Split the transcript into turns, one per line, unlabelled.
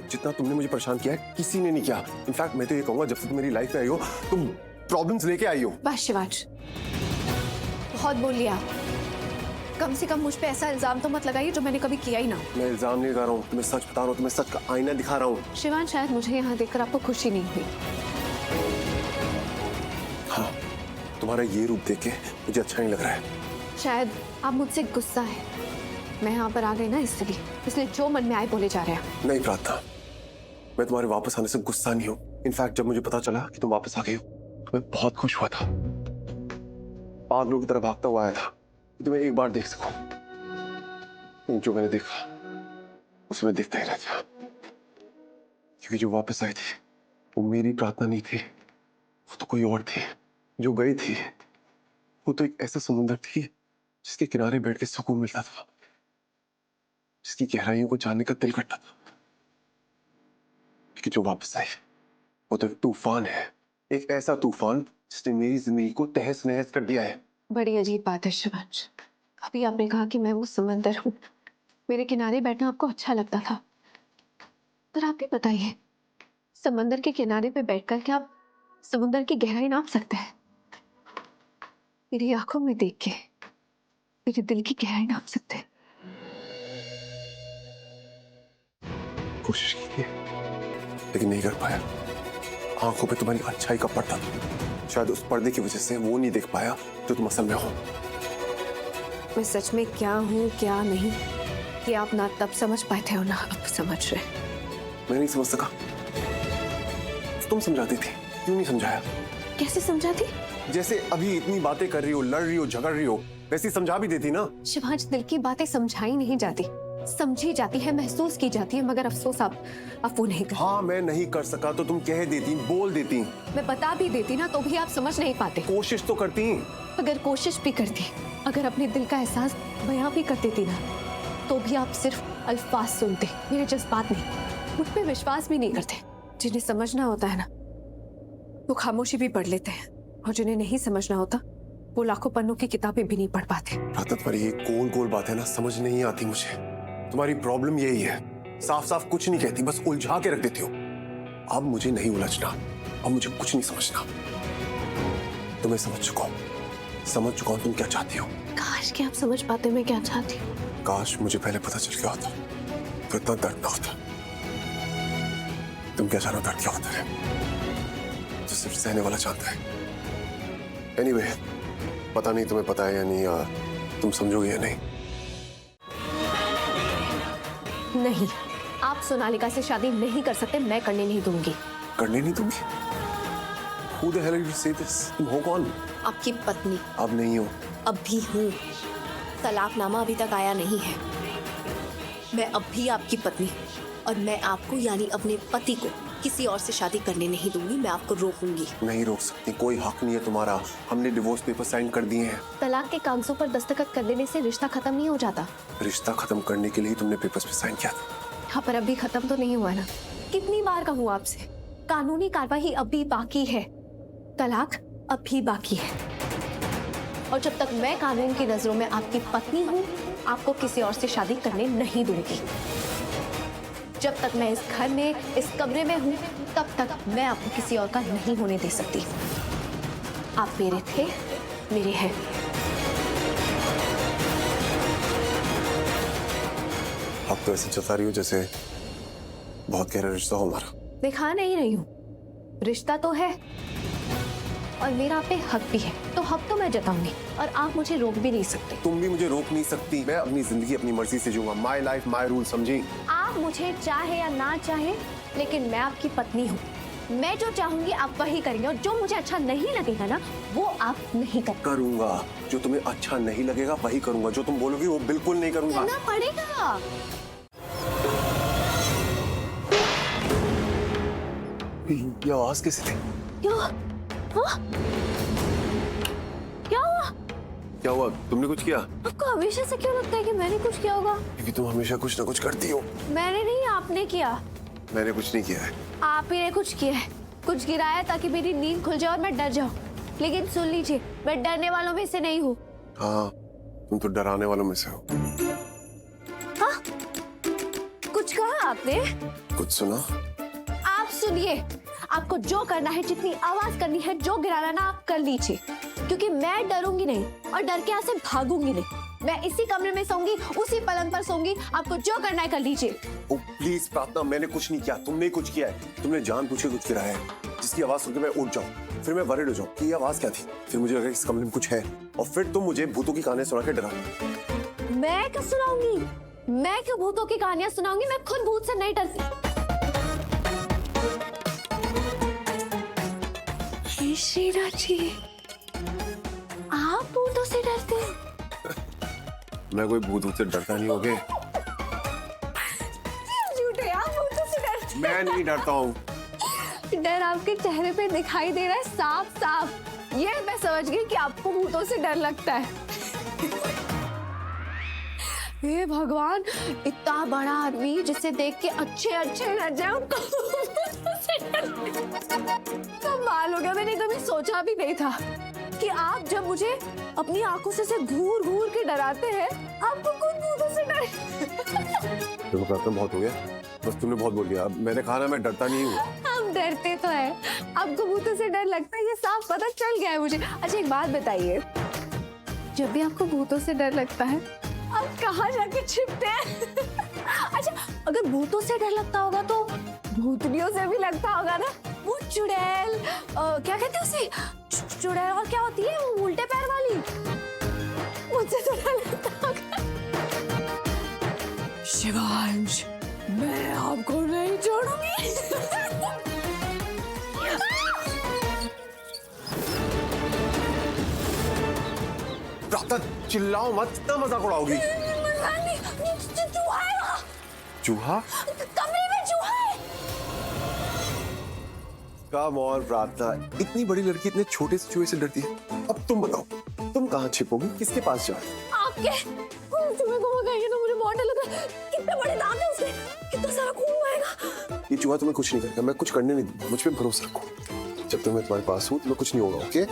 जितना तुमने मुझे परेशान किया है किसी ने नहीं किया। इनफैक्ट मैं तो ये कहूंगा जब से तुम मेरी लाइफ में आई हो तुम प्रॉब्लम्स लेके आई हो।
बस शिवांश, बहुत बोल लिया। कम से कम मुझ पे ऐसा इल्जाम तो मत लगाइए जो मैंने कभी किया ही ना।
मैं इल्जाम नहीं लगा रहा हूँ, तुम्हें सच बता रहा हूँ, तुम्हें सच का आईना दिखा रहा हूँ।
शिवांश, शायद मुझे यहाँ देखकर आपको खुशी नहीं हुई।
हाँ, तुम्हारा ये रूप देख के मुझे अच्छा नहीं लग रहा है।
शायद आप मुझसे गुस्सा है। मैं यहाँ पर आ गई ना इसलिए जो मन में आए बोले जा रहे हैं।
नहीं प्रार्थना, मैं तुम्हारे वापस आने से गुस्सा नहीं हूँ। इनफैक्ट जब मुझे पता चला कि तुम वापस आ गई हो तो मैं बहुत खुश हुआ था। पागलों की तरह भागता हुआ आया था कि तुम्हें एक बार देख सकूं। जो मैंने देखा उसमें देखता ही रह गया, क्योंकि जो वापस आई थी वो मेरी प्रार्थना नहीं थी, वो तो कोई और थी। जो गई थी वो तो एक ऐसा समुद्र थी जिसके किनारे बैठ के सुकून मिलता था, जिसकी गहराइयों को जानने का दिल करता था। लेकिन जो वापस आई वो तो एक तूफान है, एक ऐसा तूफान जिसने मेरी जिंदगी को तहस नहस कर दिया है।
बड़ी अजीब बात है शिवांश। अभी आपने कहा कि मैं वो समंदर हूँ, मेरे किनारे बैठना आपको अच्छा लगता था। पर आप ही बताइए, समंदर के किनारे पे बैठकर क्या आप समुद्र की गहराई नाप सकते हैं? मेरी आंखों में देख के मेरे दिल की गहराई नाप सकते हैं?
कोशिश की लेकिन नहीं कर पाया। आंखों पे तुम्हारी अच्छाई का पर्दा था, शायद उस पर्दे की वजह से वो नहीं देख पाया जो तुम असल में हो।
मैं सच में क्या हूँ क्या नहीं, ये आप ना तब समझ पाए थे और ना अब समझ रहे।
मैं नहीं समझ सका, तुम समझाती थी, क्यों नहीं समझाया?
कैसे समझाती?
जैसे अभी इतनी बातें कर रही हो, लड़ रही हो, झगड़ रही हो, वैसे ही समझा भी देती ना।
शिवांश, दिल की बातें समझाई नहीं जाती, समझी जाती है, महसूस की जाती है, मगर अफसोस आप वो नहीं कर।
हाँ, मैं नहीं कर सका तो तुम कह देती, बोल देती।
मैं बता भी देती ना तो भी आप समझ नहीं पाते।
कोशिश तो करती।
अगर कोशिश भी करती, अगर अपने दिल का एहसास बयां भी कर देती ना, तो भी आप सिर्फ अल्फाज सुनते, मेरे जज्बात नहीं। मुझ पे विश्वास भी नहीं करते। जिन्हें समझना होता है ना वो खामोशी भी पढ़ लेते हैं, और जिन्हें नहीं समझना होता वो लाखों पन्नों की किताबें भी नहीं पढ़ पाते।
प्रार्थना, तुम्हारी ये गोल गोल बात है ना, समझ नहीं आती मुझे। तुम्हारी प्रॉब्लम यही है, साफ साफ कुछ नहीं कहती, बस उलझा के रख देती हो। अब मुझे नहीं उलझना, अब मुझे कुछ नहीं समझना। तुम्हें समझ चुका हूं तुम क्या चाहती हो।
काश कि आप समझ पाते मैं क्या चाहती हूँ।
काश मुझे पहले पता चल गया होता तो इतना दर्द ना होता। तुम क्या जानो दर्द क्या होता है, जो सिर्फ सहने वाला जानता है। एनीवे, पता नहीं तुम्हें पता है या नहीं, या तुम समझोगे या नहीं।
नहीं, आप सोनालिका से शादी नहीं कर सकते, मैं करने नहीं दूंगी।
करने नहीं दूंगी? Who the hell are you say this? तुम हो कौन?
आपकी पत्नी।
अब नहीं हो।
अब भी हूँ। तलाकनामा अभी तक आया नहीं है। मैं अब भी आपकी पत्नी, और मैं आपको यानी अपने पति को किसी और से शादी करने नहीं दूंगी। मैं आपको रोकूंगी।
नहीं रोक सकती, कोई हक नहीं है तुम्हारा। हमने डिवोर्स पेपर साइन कर दिए हैं।
तलाक के कागजों पर दस्तखत कर देने से रिश्ता खत्म नहीं हो जाता।
रिश्ता खत्म करने के लिए ही तुमने पेपर्स पे साइन किया था।
हाँ, पर अभी खत्म तो नहीं हुआ ना। कितनी बार कहूँ आपसे, कानूनी कार्रवाई अभी बाकी है, तलाक अभी बाकी है। और जब तक मैं कानून की नजरों में आपकी पत्नी हूँ, आपको किसी और से शादी करने नहीं दूंगी। जब तक मैं इस घर में, इस कमरे में हूँ, तब तक मैं आपको किसी और का नहीं होने दे सकती। आप मेरे थे, मेरे हैं।
अब तो ऐसे जता रही हो जैसे बहुत गहरा रिश्ता हो हमारा।
दिखा नहीं रही हूँ, रिश्ता तो है और मेरा आप पे हक भी है, तो हक तो मैं जताऊंगी और आप मुझे रोक भी नहीं सकते।
तुम भी मुझे रोक नहीं सकती। मैं अपनी जिंदगी अपनी मर्जी से जीऊंगा। माई लाइफ माई रूल, समझी?
आप मुझे चाहे या ना चाहे, लेकिन मैं आपकी पत्नी हूँ। मैं जो चाहूंगी आप वही करेंगे, और जो मुझे अच्छा नहीं लगेगा ना वो आप नहीं
करूंगा। जो तुम्हें अच्छा नहीं लगेगा वही करूंगा, जो तुम बोलोगी वो बिल्कुल नहीं करूंगा।
करना पड़ेगा।
ये आवाज कैसे थी?
क्या? हाँ? क्या हुआ?
क्या हुआ? तुमने कुछ किया?
आपको हमेशा से क्यों लगता है कि मैंने कुछ किया होगा?
क्योंकि तुम हमेशा कुछ ना कुछ करती हो।
मैंने नहीं, आपने किया।
मैंने कुछ नहीं किया है।
आप ही ने कुछ किया है, कुछ गिराया ताकि मेरी नींद खुल जाए और मैं डर जाऊं। लेकिन सुन लीजिए, मैं डरने वालों में से नहीं हूँ।
हाँ, तुम तो डराने वालों में से हो।
हाँ? कुछ कहा आपने?
कुछ सुना?
आप सुनिए, आपको जो करना है, जितनी आवाज करनी है, जो गिराना ना आप कर लीजिए, क्योंकि मैं डरूंगी नहीं और डर के यहाँ से भागूंगी नहीं। मैं इसी कमरे में सोऊंगी, उसी पलंग पर सोऊंगी। आपको जो करना है कर लीजिए।
ओ प्लीज प्रार्थना, मैंने कुछ नहीं किया, तुमने कुछ किया है। तुमने जानबूझ के कुछ गिराया है जिसकी आवाज सुन के मैं उठ जाऊं, फिर मैं वरीड हो जाऊं कि ये आवाज क्या थी, फिर मुझे लगा इस कमरे में कुछ है, और फिर तुम मुझे भूतों की कहानियां सुना के डरा।
मैं क्यों सुनाऊंगी? मैं क्यों भूतों की कहानियां सुनाऊंगी? मैं खुद भूत से नहीं डरती। श्रीराज जी, आप भूतों से डरते हैं?
मैं कोई भूत से डरता नहीं होगे।
झूठे, आप भूतों से डरते?
मैं नहीं डरता हूँ।
डर आपके चेहरे पे दिखाई दे रहा है साफ साफ। ये मैं समझ गई कि आपको भूतों से डर लगता है। हे भगवान, इतना बड़ा आदमी जिसे देख के अच्छे अच्छे लग जाए, उनको भूतों से डर कमाल हो गया। मैंने कभी सोचा भी नहीं था कि आप जब मुझे अपनी आंखों से घूर घूर के डराते हैं, आपको खुद भूतों से डर।
तुम्हें कहता बहुत हो गया, बस तुमने बहुत बोल दिया। मैंने कहा ना मैं डरता नहीं हूँ।
हम डरते तो है, आपको भूतों से डर लगता है, ये साफ पता चल गया है मुझे। अच्छा एक बात बताइए, जब भी आपको भूतों से डर लगता है, आप कहाँ जाके छिपते हैं? अच्छा, अगर भूतों से डर लगता होगा तो भूतनियों से भी लगता होगा ना? वो चुड़ैल, क्या कहते हैं उसे? चुड़ैल, और क्या होती है वो उल्टे पैर वाली? मुझसे तो डर लगता होगा। शिवांश, मैं आपको नहीं छोड़ूंगी।
प्रार्थना, चिल्लाओ मत, इतना मजाक उड़ाओगी।
चूहा है वहाँ।
चूहा?
कमरे में चूहा है।
कम और प्रार्थना, इतनी बड़ी लड़की इतने छोटे से चूहे से डरती है। अब तुम बताओ, तुम कहाँ छिपोगी, किसके पास जाओ?
आपके चूहे को कहेंगे तो मुझे बहुत डर लग रहा है। कितने बड़े दांत हैं उसके, कितना सारा खून बहेगा।
ये चूहा तुम्हें कुछ नहीं करेगा, मैं कुछ करने नहीं दूंगा, मुझ पे भरोसा रखो। जब तक मैं तुम्हारे पास हूँ तुम्हें कुछ नहीं होगा, ओके?